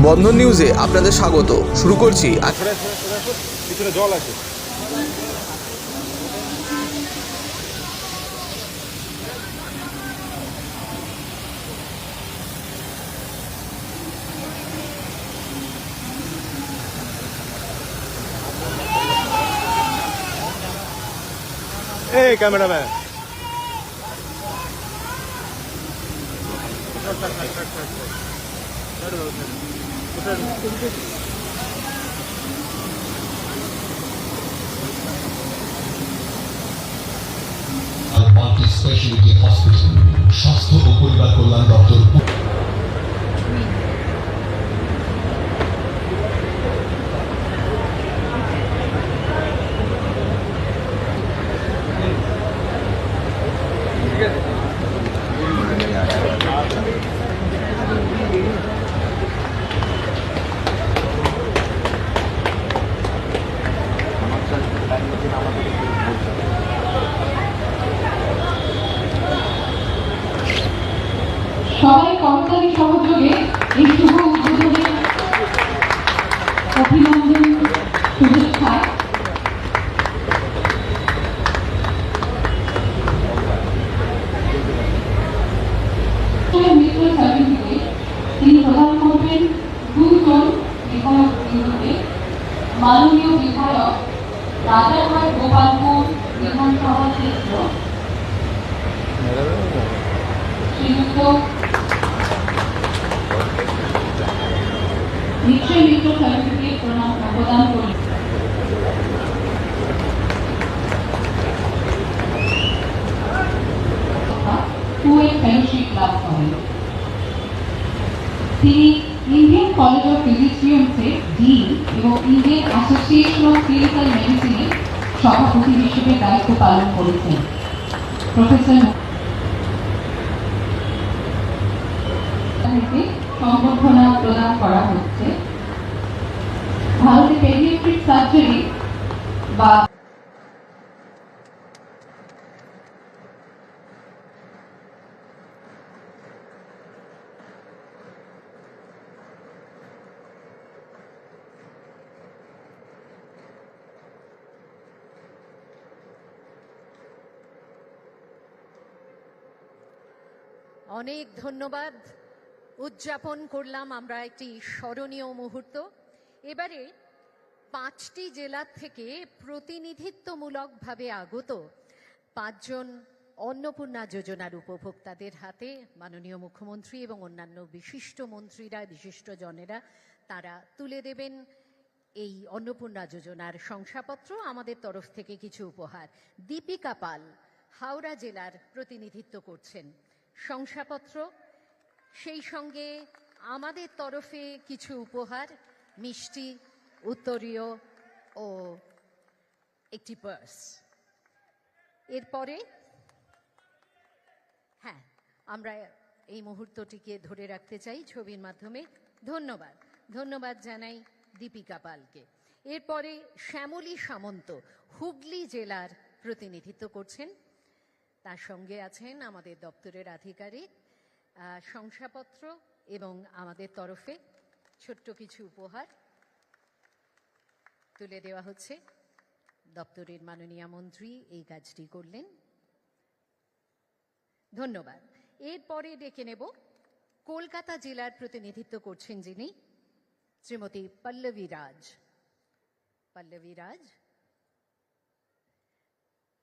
বন্ধন নিউজে আপনাদের স্বাগত। শুরু করছি পিছনে জল আছে। এই ক্যামেরাম্যান মাল্টি স্পেশালিটি হসপিটাল, স্বাস্থ্য ও পরিবার কল্যাণ দপ্তর। সবাই করতালি সহযোগে এই শুভ উদ্বোধনে অভিনন্দন শুভেচ্ছা। মিত্র সার্টিফিকেট তিনি প্রদান করবেন দুজন বিধায়ক বিন্দুকে। মাননীয় বিধায়ক রাজারহাট গোপালপুর বিধানসভা ক্ষেত্র শ্রীযুক্ত নিশ্চয় মিত্র সার্টিফিকেট প্রদান করি। ফেলোশিপ লাভ করেন। তিনি ইন্ডিয়ান কলেজ অফ ফিজিশিয়ান্সের ডিন এবং ইন্ডিয়ান অ্যাসোসিয়েশন অফ ক্লিনিক্যাল মেডিসিনের সভাপতি হিসেবে দায়িত্ব পালন করেছেন। প্রফেসর সংবর্ধনা প্রদান করা হচ্ছে। ভারতে পেডিয়াট্রিক সার্জারি বা অনেক ধন্যবাদ। উদযাপন করলাম আমরা একটি স্মরণীয় মুহূর্ত। এবারে 5টি জেলার থেকে প্রতিনিধিত্বমূলকভাবে আগত 5 জন অন্নপূর্ণা যোজনার উপভোক্তাদের হাতে মাননীয় মুখ্যমন্ত্রী এবং অন্যান্য বিশিষ্ট মন্ত্রীরা, বিশিষ্ট জনেরা তারা তুলে দেবেন এই অন্নপূর্ণা যোজনার শংসাপত্র। আমাদের তরফ থেকে কিছু উপহার। দীপিকা পাল হাওড়া জেলার প্রতিনিধিত্ব করছেন। শংসাপত্র, সেই সঙ্গে আমাদের তরফে কিছু উপহার, মিষ্টি, উত্তরীয় ও একটি পার্স। এরপরে হ্যাঁ, আমরা এই মুহূর্তটিকে ধরে রাখতে চাই ছবির মাধ্যমে। ধন্যবাদ, ধন্যবাদ জানাই দীপিকা পালকে। এরপরে শ্যামলী সামন্ত হুগলি জেলার প্রতিনিধিত্ব করছেন। তার সঙ্গে আছেন আমাদের দপ্তরের আধিকারিক। শংসাপত্র এবং আমাদের তরফে ছোট্ট কিছু উপহার তুলে দেওয়া হচ্ছে। দপ্তরের মাননীয় মন্ত্রী এই কাজটি করলেন। ধন্যবাদ। এরপরে ডেকে নেব কলকাতা জেলার প্রতিনিধিত্ব করছেন যিনি, শ্রীমতী পল্লবী রাজ। পল্লবী রাজ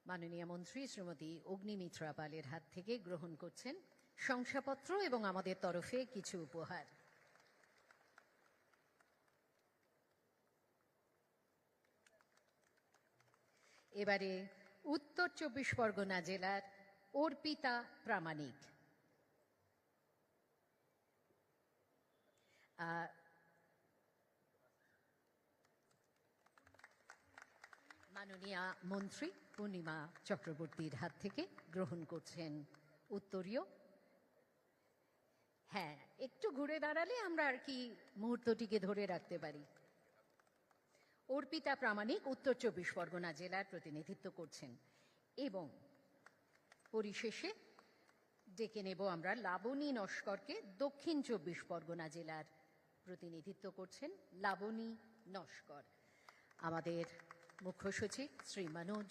মাননীয় মন্ত্রী শ্রীমতী অগ্নিমিত্রা পালের হাত থেকে গ্রহণ করছেন শংসাপত্র এবং আমাদের তরফে কিছু উপহার। এবারে উত্তর 24 পরগনা জেলার অর্পিতা প্রামাণিক। মাননীয় মন্ত্রী পূর্ণিমা চক্রবর্তীর হাত থেকে গ্রহণ করছেন উত্তরীয়। হ্যাঁ, একটু ঘুরে দাঁড়ালে আমরা আর কি মুহূর্তটিকে ধরে রাখতে পারি। অর্পিতা প্রামাণিক উত্তর 24 পরগনা জেলার প্রতিনিধিত্ব করছেন। এবং পরিশেষে ডেকে নেব আমরা লাবণী নস্করকে দক্ষিণ 24 পরগনা জেলার প্রতিনিধিত্ব করছেন লাবণী নস্কর। আমাদের মুখ্য সচিব শ্রী মনোজ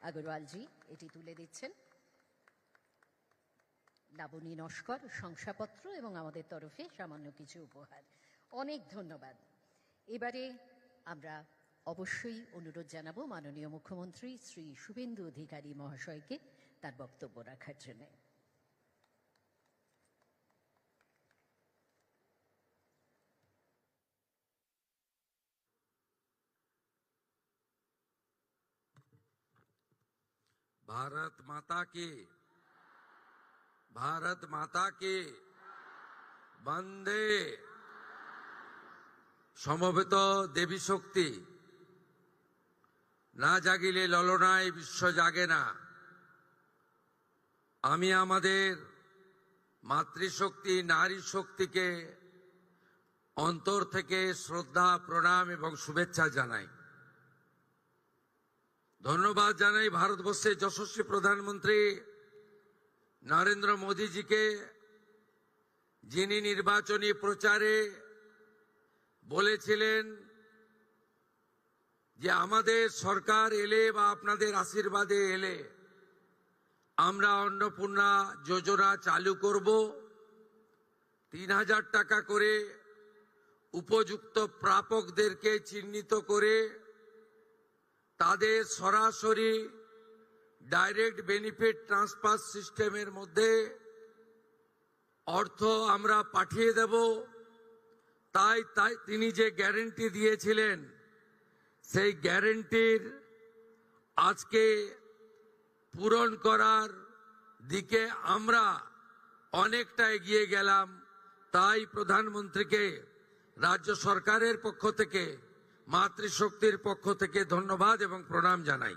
আগরওয়ালজি এটি তুলে দিচ্ছেন। লাবণী নস্কর শংসাপত্র এবং আমাদের তরফে সামান্য কিছু উপহার। অনেক ধন্যবাদ। এবারে আমরা অবশ্যই অনুরোধ জানাবো মাননীয় মুখ্যমন্ত্রী শ্রী শুভেন্দু অধিকারী মহাশয়কে তার বক্তব্য রাখার জন্য। भारत माता की वंदे। সমবেত দেবী শক্তি, না জাগিলে ললনায় বিশ্ব জাগে না। আমি আমাদের মাতৃশক্তি নারী শক্তিকে অন্তর থেকে শ্রদ্ধা প্রণাম এবং শুভেচ্ছা জানাই। ধন্যবাদ জানাই ভারতবর্ষের যশস্বী প্রধানমন্ত্রী নরেন্দ্র মোদীজিকে, যিনি নির্বাচনী প্রচারে বলেছিলেন যে আমাদের সরকার এলে বা আপনাদের আশীর্বাদে এলে আমরা অন্নপূর্ণা যোজনা চালু করব। ৩,০০০ টাকা করে উপযুক্ত প্রাপকদেরকে চিহ্নিত করে তাদের সরাসরি ডাইরেক্ট বেনিফিট ট্রান্সফার সিস্টেমের মধ্যে অর্থ আমরা পাঠিয়ে দেব। তাই তিনি যে গ্যারান্টি দিয়েছিলেন সেই গ্যারান্টির আজকে পূরণ করার দিকে আমরা অনেকটা এগিয়ে গেলাম। তাই প্রধানমন্ত্রীকে রাজ্য সরকারের পক্ষ থেকে, মাতৃশক্তির পক্ষ থেকে ধন্যবাদ এবং প্রণাম জানাই।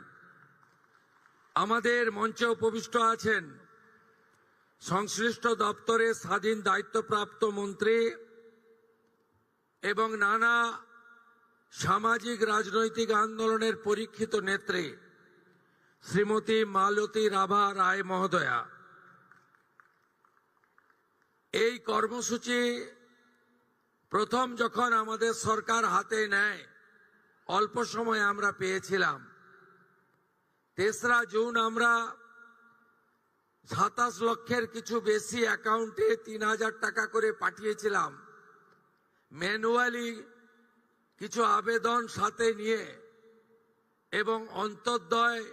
আমাদের মঞ্চে উপবিষ্ট আছেন সংশ্লিষ্ট দপ্তরের স্বাধীন দায়িত্বপ্রাপ্ত মন্ত্রী এবং নানা সামাজিক রাজনৈতিক আন্দোলনের পরীক্ষিত নেত্রী শ্রীমতী মালতী রাভা রায় মহোদয়া। এই কর্মসূচি প্রথম যখন আমাদের সরকার হাতে নেয় অল্প সময় আমরা পেয়েছিলাম। ৩রা জুন আমরা ২৭ লক্ষের কিছু বেশি অ্যাকাউন্টে ৩,০০০ টাকা করে পাঠিয়েছিলাম। ম্যানুয়ালি কিছু আবেদন সাথে নিয়ে এবং অন্তর্দয়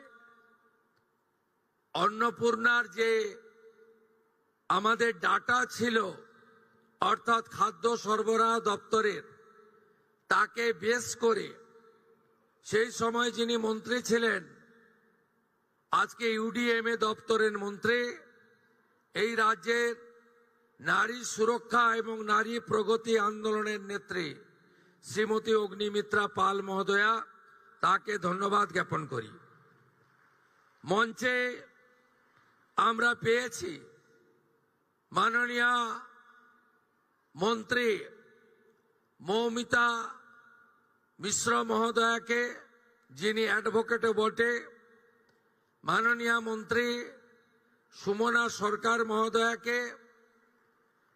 অন্নপূর্ণার যে আমাদের ডাটা ছিল অর্থাৎ খাদ্য সরবরাহ দপ্তরের, তাকে বেস করে সেই সময় যিনি মন্ত্রী ছিলেন, আজকে ইউডিএমএ দপ্তরের মন্ত্রী, এই রাজ্যের নারী সুরক্ষা এবং নারী প্রগতি আন্দোলনের নেত্রী শ্রীমতী অগ্নিমিত্রা পাল মহোদয়া, তাকে ধন্যবাদ জ্ঞাপন করি। মঞ্চে আমরা পেয়েছি মাননীয় মন্ত্রী মৌমিতা মিশ্র মহোদয়াকে, যিনি অ্যাডভোকেটও বটে, মাননীয় মন্ত্রী সুমনা সরকার মহোদয়াকে,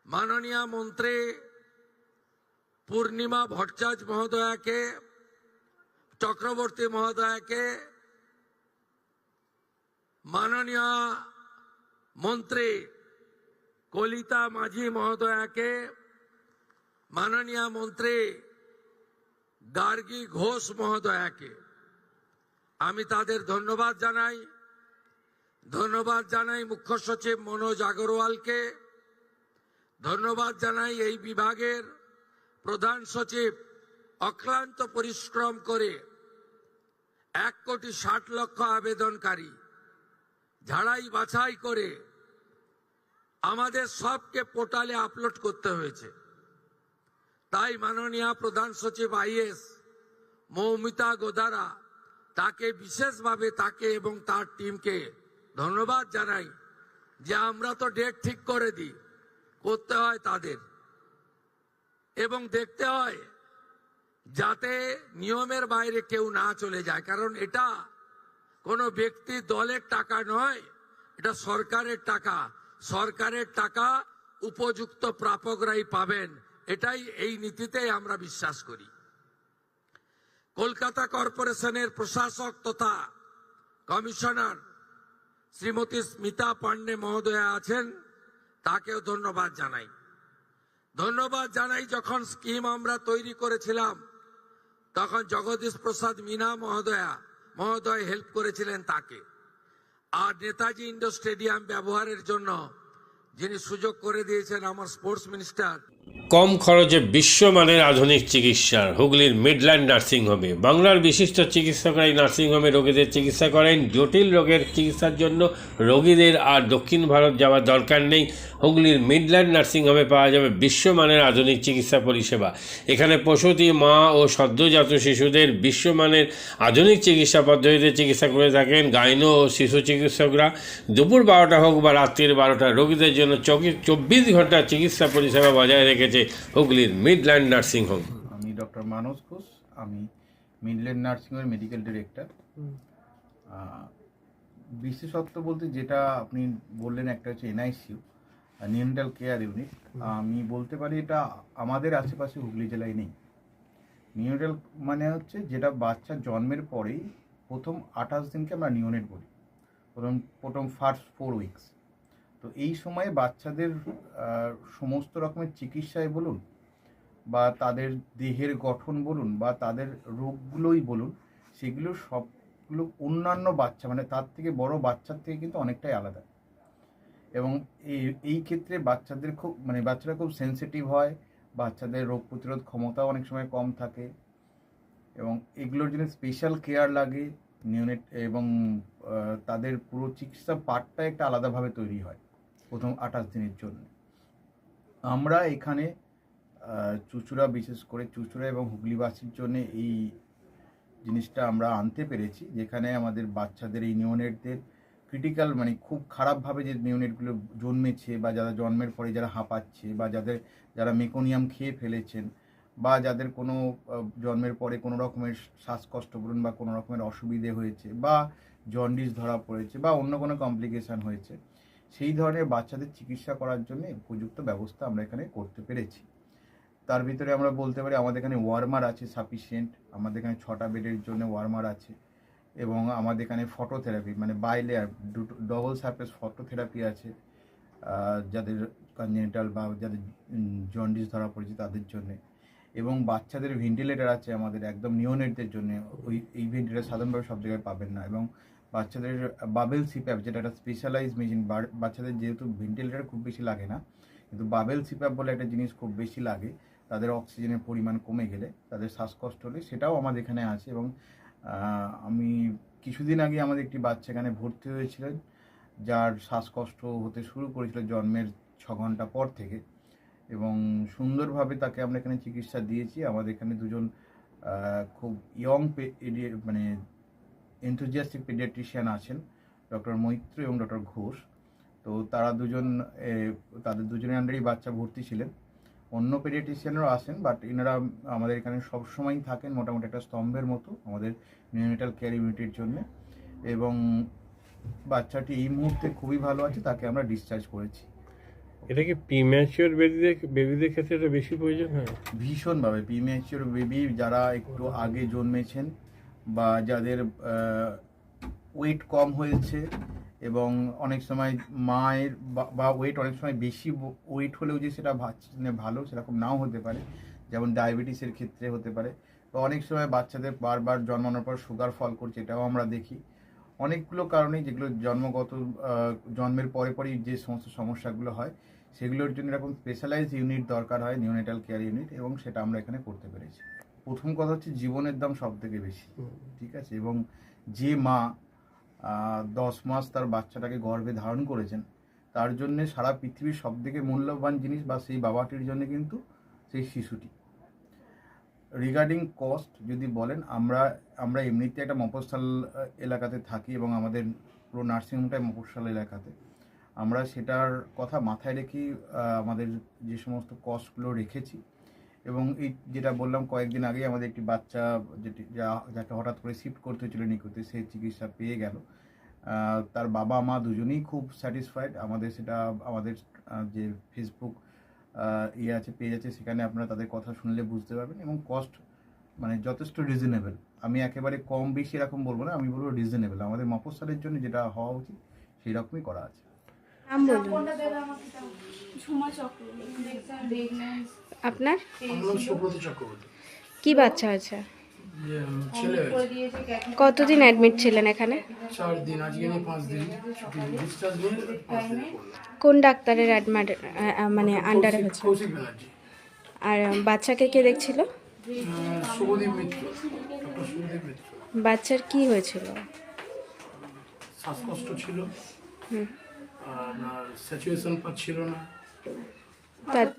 মাননীয় মন্ত্রী পূর্ণিমা ভট্টাচার্য মহোদয়াকে, চক্রবর্তী মহোদয়াকে, মাননীয় মন্ত্রী কলিতা মাঝি মহোদয়াকে, মাননীয় মন্ত্রী গার্গী ঘোষ মহোদয়াকে আমি তাদের ধন্যবাদ জানাই। ধন্যবাদ জানাই মুখ্য সচিব মনোজ আগরওয়ালকে, ধন্যবাদ জানাই এই বিভাগের প্রধান সচিব, অক্লান্ত পরিশ্রম করে 1,60,00,000 আবেদনকারী ঝাড়াই বাছাই করে আমাদের সবকে পোর্টালে আপলোড করতে হয়েছে। তাই মাননীয় প্রধান সচিব আইএস মৌমিতা গোদারা, তাকে বিশেষভাবে তাকে এবং তার টিমকে ধন্যবাদ জানাই যে আমরা তো ডেট ঠিক করে দিই, করতে হয় তাদের এবং দেখতে হয় যাতে নিয়মের বাইরে কেউ না চলে যায়। কারণ এটা কোনো ব্যক্তি দলের টাকা নয়, এটা সরকারের টাকা। সরকারের টাকা উপযুক্ত প্রাপকরাই পাবেন, এটাই এই নীতিতেই আমরা বিশ্বাস করি। কলকাতা কর্পোরেশনের প্রশাসক তথা কমিশনার শ্রীমতী স্মিতা পান্ডে মহোদয়া আছেন, তাকেও ধন্যবাদ জানাই। ধন্যবাদ জানাই, যখন স্কিম আমরা তৈরি করেছিলাম তখন জগদীশ প্রসাদ মিনা মহোদয় হেল্প করেছিলেন তাকে। আর নেতাজি ইন্ডোর স্টেডিয়াম ব্যবহারের জন্য যিনি সুযোগ করে দিয়েছেন আমার স্পোর্টস মিনিস্টার। কম খরচে বিশ্বমানের আধুনিক চিকিৎসার হুগলির মিডল্যান্ড নার্সিংহোমে বাংলার বিশিষ্ট চিকিৎসকরা এই নার্সিংহোমে রোগীদের চিকিৎসা করেন। জটিল রোগের চিকিৎসার জন্য রোগীদের আর দক্ষিণ ভারত যাওয়ার দরকার নেই। হুগলির মিডল্যান্ড নার্সিংহোমে পাওয়া যাবে বিশ্বমানের আধুনিক চিকিৎসা পরিষেবা। এখানে প্রসূতি, মা ও সদ্যজাত শিশুদের বিশ্বমানের আধুনিক চিকিৎসা পদ্ধতিতে চিকিৎসা করে থাকেন গাইনো ও শিশু চিকিৎসকরা। দুপুর 12টা হোক বা রাত্রির 12টা, রোগীদের জন্য 24 ঘন্টা চিকিৎসা পরিষেবা বজায় রেখেছে হুগলির মিডল্যান্ড নার্সিংহোম। আমি ডক্টর মানস ঘোষ, আমি মিডল্যান্ড নার্সিংহোমের মেডিকেল ডিরেক্টর। বিশেষত্ব বলতে যেটা আপনি বললেন, একটা হচ্ছে এনআইসিইউ, নিউনেটাল কেয়ার ইউনিট। আমি বলতে পারি এটা আমাদের আশেপাশে হুগলি জেলায় নেই। নিউনেটাল মানে হচ্ছে যেটা বাচ্চা জন্মের পরেই প্রথম 28 দিনকে আমরা নিউনেট বলি, প্রথম ফার্স্ট 4 উইকস। তো এই সময়ে বাচ্চাদের সমস্ত রকমের চিকিৎসায় বলুন বা তাদের দেহের গঠন বলুন বা তাদের রোগগুলোই বলুন, সেগুলো সবগুলো অন্যান্য বাচ্চা মানে তার থেকে বড় বাচ্চার থেকে কিন্তু অনেকটাই আলাদা। এবং এই ক্ষেত্রে বাচ্চারা খুব সেনসিটিভ হয়, বাচ্চাদের রোগ প্রতিরোধ ক্ষমতাও অনেক সময় কম থাকে এবং এগুলোর জন্য স্পেশাল কেয়ার লাগে নিউনেট, এবং তাদের পুরো চিকিৎসা পার্টটা একটা আলাদাভাবে তৈরি হয় প্রথম 28 দিনের জন্য। আমরা এখানে চুঁচুড়া, বিশেষ করে চুঁচুড়া এবং হুগলিবাসীর জন্য এই জিনিসটা আমরা আনতে পেরেছি, যেখানে আমাদের বাচ্চাদের এই নিউনেটদের ক্রিটিক্যাল মানে খুব খারাপভাবে যে নিউনেটগুলো জন্মেছে বা যারা জন্মের পরে যারা হাঁপাচ্ছে বা যারা মেকোনিয়াম খেয়ে ফেলেছেন বা যাদের কোনো জন্মের পরে কোনো রকমের শ্বাসকষ্ট বলুন বা কোনো রকমের অসুবিধে হয়েছে বা জন্ডিস ধরা পড়েছে বা অন্য কোনো কমপ্লিকেশান হয়েছে, সেই ধরনের বাচ্চাদের চিকিৎসা করার জন্য উপযুক্ত ব্যবস্থা আমরা এখানে করতে পেরেছি। তার ভিতরে আমরা বলতে পারি আমাদের এখানে ওয়ার্মার আছে সাফিসিয়েন্ট, আমাদের এখানে 6টা বেডের জন্য ওয়ার্মার আছে এবং আমাদের এখানে ফটোথেরাপি মানে বাইলেয়ার ডবল সারফেস ফটোথেরাপি আছে যাদের কনজেনিটাল বা যাদের জন্ডিস ধরা পড়েছে তাদের জন্যে, এবং বাচ্চাদের ভেন্টিলেটার আছে আমাদের একদম নিওনেটদের জন্য। এই ভেন্টিলেটার সাধারণভাবে সব জায়গায় পাবেন না, এবং বাচ্চাদের বাবেল সিপ্যাপ যেটা একটা স্পেশালাইজ মেশিন, বাচ্চাদের যেহেতু ভেন্টিলেটার খুব বেশি লাগে না, কিন্তু বাবেল সিপ্যাপ বলে একটা জিনিস খুব বেশি লাগে তাদের অক্সিজেনের পরিমাণ কমে গেলে, তাদের শ্বাসকষ্ট হলে, সেটাও আমাদের এখানে আছে। এবং আমি কিছুদিন আগে আমাদের একটি বাচ্চা এখানে ভর্তি হয়েছিলেন যার শ্বাসকষ্ট হতে শুরু করেছিল জন্মের 6 ঘন্টা পর থেকে, এবং সুন্দরভাবে তাকে আমরা এখানে চিকিৎসা দিয়েছি। আমাদের এখানে দুজন খুব ইয়ং মানে এনথুজিয়াস্টিক পেডিয়াট্রিশিয়ান আছেন, ডক্টর মৈত্র এবং ডক্টর ঘোষ। তো তাদের দুজনের আন্ডারেই বাচ্চা ভর্তি ছিলেন। অন্য পেডিয়াট্রিশিয়ানরাও আসেন, বাট এনারা আমাদের এখানে সবসময়ই থাকেন মোটামুটি একটা স্তম্ভের মতো আমাদের নিউনেটাল কেয়ার ইউনিটের জন্য। এবং বাচ্চাটি এই মুহূর্তে খুবই ভালো আছে, তাকে আমরা ডিসচার্জ করেছি। এটা কি প্রিম্যাচিওর বেবিদের ক্ষেত্রে এটা বেশি প্রয়োজন হয়? ভীষণভাবে প্রিম্যাচিওর বেবি যারা একটু আগে জন্মেছেন বা যাদের ওয়েট কম হয়েছে, এবং অনেক সময় মায়ের বা ওয়েট অনেক সময় বেশি ওয়েট হলেও যে সেটা ভালো সেরকম নাও হতে পারে, যেমন ডায়াবেটিসের ক্ষেত্রে হতে পারে, বা অনেক সময় বাচ্চাদের বারবার জন্মানোর পর সুগার ফল করছে, এটাও আমরা দেখি। অনেকগুলো কারণেই যেগুলো জন্মের পরেই যে সমস্ত সমস্যাগুলো হয় সেগুলোর জন্য এরকম স্পেশালাইজড ইউনিট দরকার হয়, নিউনেটাল কেয়ার ইউনিট, এবং সেটা আমরা এখানে করতে পেরেছি। প্রথম কথা হচ্ছে জীবনের দাম সব থেকে বেশি, ঠিক আছে, এবং যে মা 10 মাস তার বাচ্চাটাকে গর্ভে ধারণ করেছেন তার জন্য সারা পৃথিবীর সব থেকে মূল্যবান জিনিস বা সেই বাবাটির জন্য কিন্তু সেই শিশুটি। রিগার্ডিং কস্ট যদি বলেন, আমরা এমনিতে একটা মফস্বল এলাকাতে থাকি এবং আমাদের পুরো নার্সিংহোমটাই মফস্বল এলাকাতে। আমরা সেটার কথা মাথায় রেখেই আমাদের যে সমস্ত কস্টগুলো রেখেছি, এবং এই যেটা বললাম কয়েকদিন আগেই আমাদের একটি বাচ্চা যাকে হঠাৎ করে শিফট করতে হয়েছিল নিকুতে, সেই চিকিৎসা পেয়ে গেল। তার বাবা মা দুজনেই খুব স্যাটিসফাইড। আমাদের যে ফেসবুক ইয়ে আছে, পেজ আছে, সেখানে আপনারা তাদের কথা শুনলে বুঝতে পারবেন। এবং কস্ট মানে যথেষ্ট রিজনেবল। আমি একেবারে কম বেশি এরকম বলবো না, আমি বলবো রিজনেবল। আমাদের মফস্বলের জন্য যেটা হওয়া উচিত সেই রকমই করা আছে। আপনার কি বাচ্চা আছে? কতদিন অ্যাডমিট ছিলেন এখানে? 4 দিন, আজকে নিয়ে 5 দিন ছুটি, ডিসচার্জ নিয়ে 5 দিন করলাম। কোন ডাক্তারের মানে আন্ডারে হয়েছে? কৌশিক ব্যানার্জি। আর বাচ্চাকে কে দেখছিল? শুভদীপ মিত্র, ডক্টর শুভদীপ মিত্র। বাচ্চার কি হয়েছিল? শ্বাসকষ্ট ছিল, আর স্যাচুরেশন পাচ্ছিল না। তার